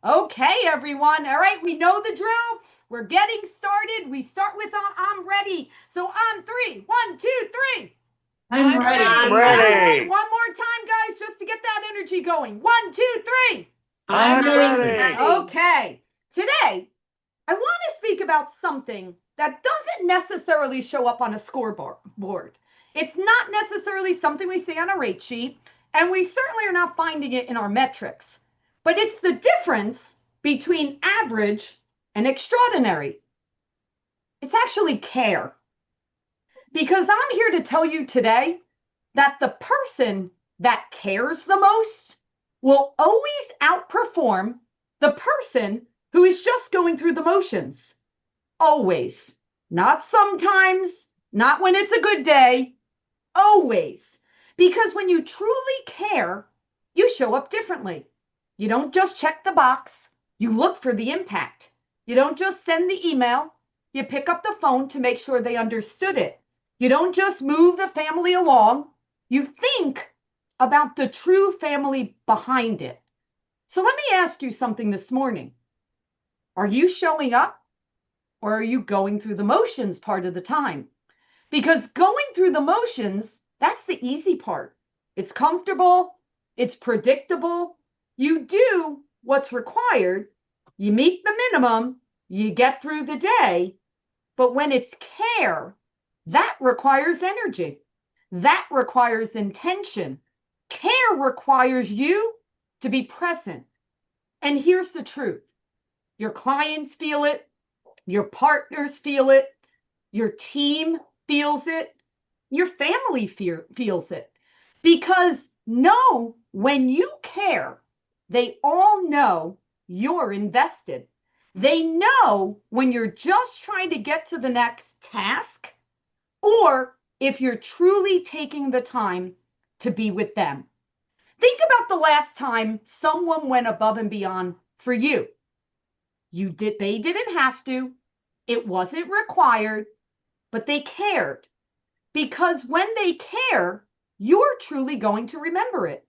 Okay, everyone. All right, we know the drill. We're getting started. We start with I'm ready. So on three, one, two, three. I'm I'm ready. All right, ready. one more time, guys, just to get that energy going. One, two, three. I'm I'm ready. ready. Okay, today I want to speak about something that doesn't necessarily show up on a scoreboard. It's not necessarily something we see on a rate sheet, and we certainly are not finding it in our metrics. But it's the difference between average and extraordinary. It's actually care. Because I'm here to tell you today that the person that cares the most will always outperform the person who is just going through the motions. Always. Not sometimes, not when it's a good day, always. Because when you truly care, you show up differently. You don't just check the box, you look for the impact. You don't just send the email, you pick up the phone to make sure they understood it. You don't just move the family along, you think about the true family behind it. So let me ask you something this morning. Are you showing up or are you going through the motions part of the time? Because going through the motions, that's the easy part. It's comfortable, it's predictable. You do what's required, you meet the minimum, you get through the day. But when it's care, that requires energy, that requires intention. Care requires you to be present. And here's the truth: your clients feel it, your partners feel it, your team feels it, your family feels it. Because know when you care, they all know you're invested. They know when you're just trying to get to the next task or if you're truly taking the time to be with them. Think about the last time someone went above and beyond for you. They didn't have to. It wasn't required, but they cared. Because when they care, you're truly going to remember it.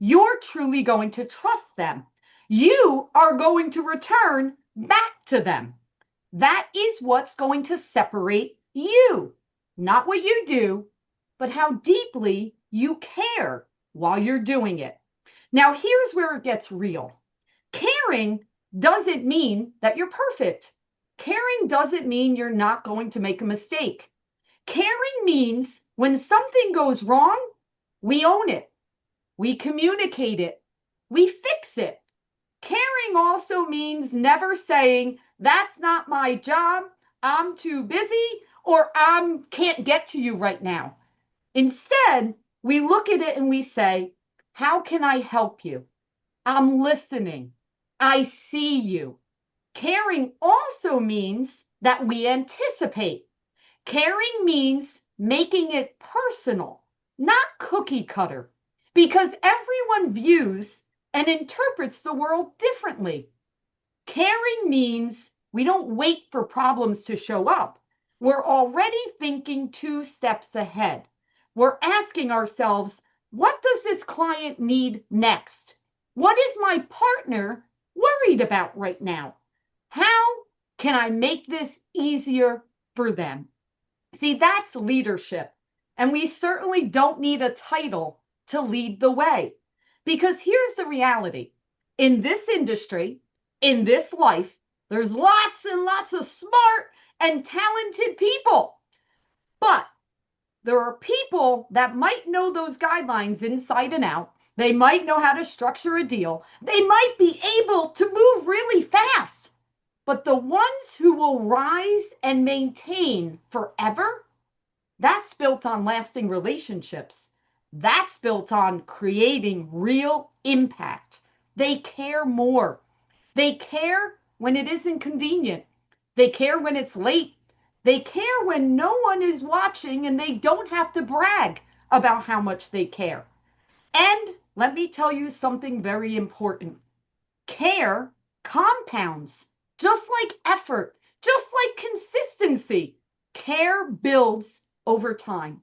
You're truly going to trust them. You are going to return back to them. That is what's going to separate you. Not what you do, but how deeply you care while you're doing it. Now, here's where it gets real. Caring doesn't mean that you're perfect. Caring doesn't mean you're not going to make a mistake. Caring means when something goes wrong, we own it, we communicate it, we fix it. Caring also means never saying, that's not my job, I'm too busy, or I can't get to you right now. Instead, we look at it and we say, how can I help you? I'm listening. I see you. Caring also means that we anticipate. Caring means making it personal, not cookie cutter, because everyone views and interprets the world differently. Caring means we don't wait for problems to show up. We're already thinking two steps ahead. We're asking ourselves, what does this client need next? What is my partner worried about right now? How can I make this easier for them? See, that's leadership. And we certainly don't need a title to lead the way. Because here's the reality: in this industry, in this life, there's lots and lots of smart and talented people. But there are people that might know those guidelines inside and out. They might know how to structure a deal. They might be able to move really fast. But the ones who will rise and maintain forever, that's built on lasting relationships. That's built on creating real impact. They care more. They care when it isn't convenient. They care when it's late. They care when no one is watching and they don't have to brag about how much they care. And let me tell you something very important: care compounds, just like effort, just like consistency. Care builds over time.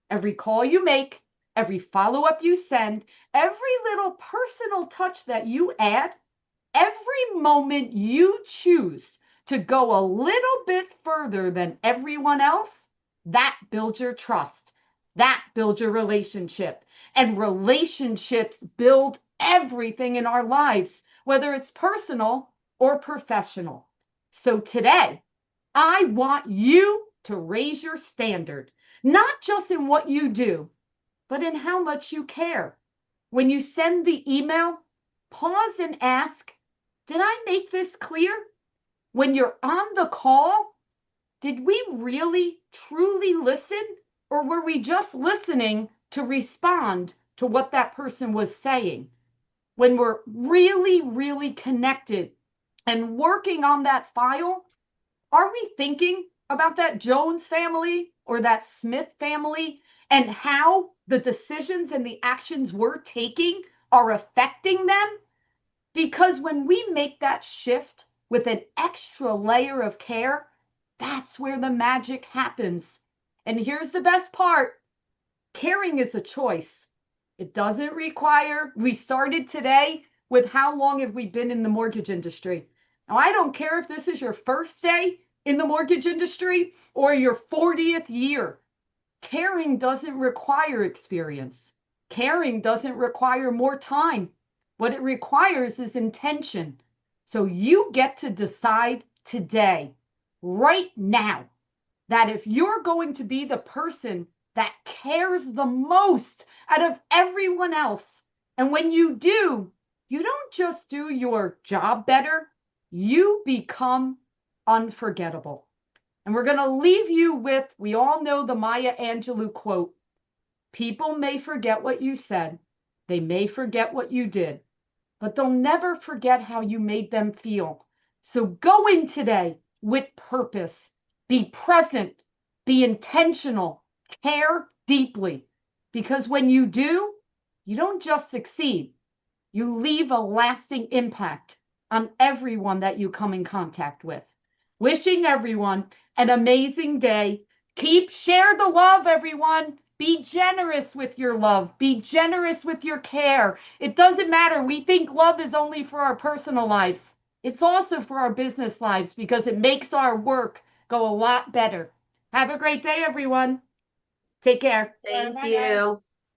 Every call you make, every follow up you send, every little personal touch that you add, every every moment you choose to go a little bit further than everyone else, that builds your trust. That builds your relationship. And relationships build everything in our lives, whether it's personal or professional. So today, I want you to raise your standard, not just in what you do, but in how much you care. When you send the email, pause and ask, did I make this clear? When you're on the call, did we really, truly listen? Or were we just listening to respond to what that person was saying? When we're really, really connected and working on that file, are we thinking about that Jones family or that Smith family and how the decisions and the actions we're taking are affecting them? Because when we make that shift with an extra layer of care, that's where the magic happens. And here's the best part: caring is a choice. It doesn't require, we started today with how long have we been in the mortgage industry? Now, I don't care if this is your first day in the mortgage industry or your 40th year. Caring doesn't require experience. Caring doesn't require more time. What it requires is intention. So you get to decide today, right now, that if you're going to be the person that cares the most out of everyone else, and when you do, you don't just do your job better, you become unforgettable. And we're going to leave you with, we all know the Maya Angelou quote: people may forget what you said, they may forget what you did, but they'll never forget how you made them feel. So go in today with purpose. Be present, be intentional, care deeply. Because when you do, you don't just succeed, you leave a lasting impact on everyone that you come in contact with. Wishing everyone an amazing day. Share the love, everyone. Be generous with your love. Be generous with your care. It doesn't matter. We think love is only for our personal lives. It's also for our business lives because it makes our work go a lot better. Have a great day, everyone. Take care. Thank you.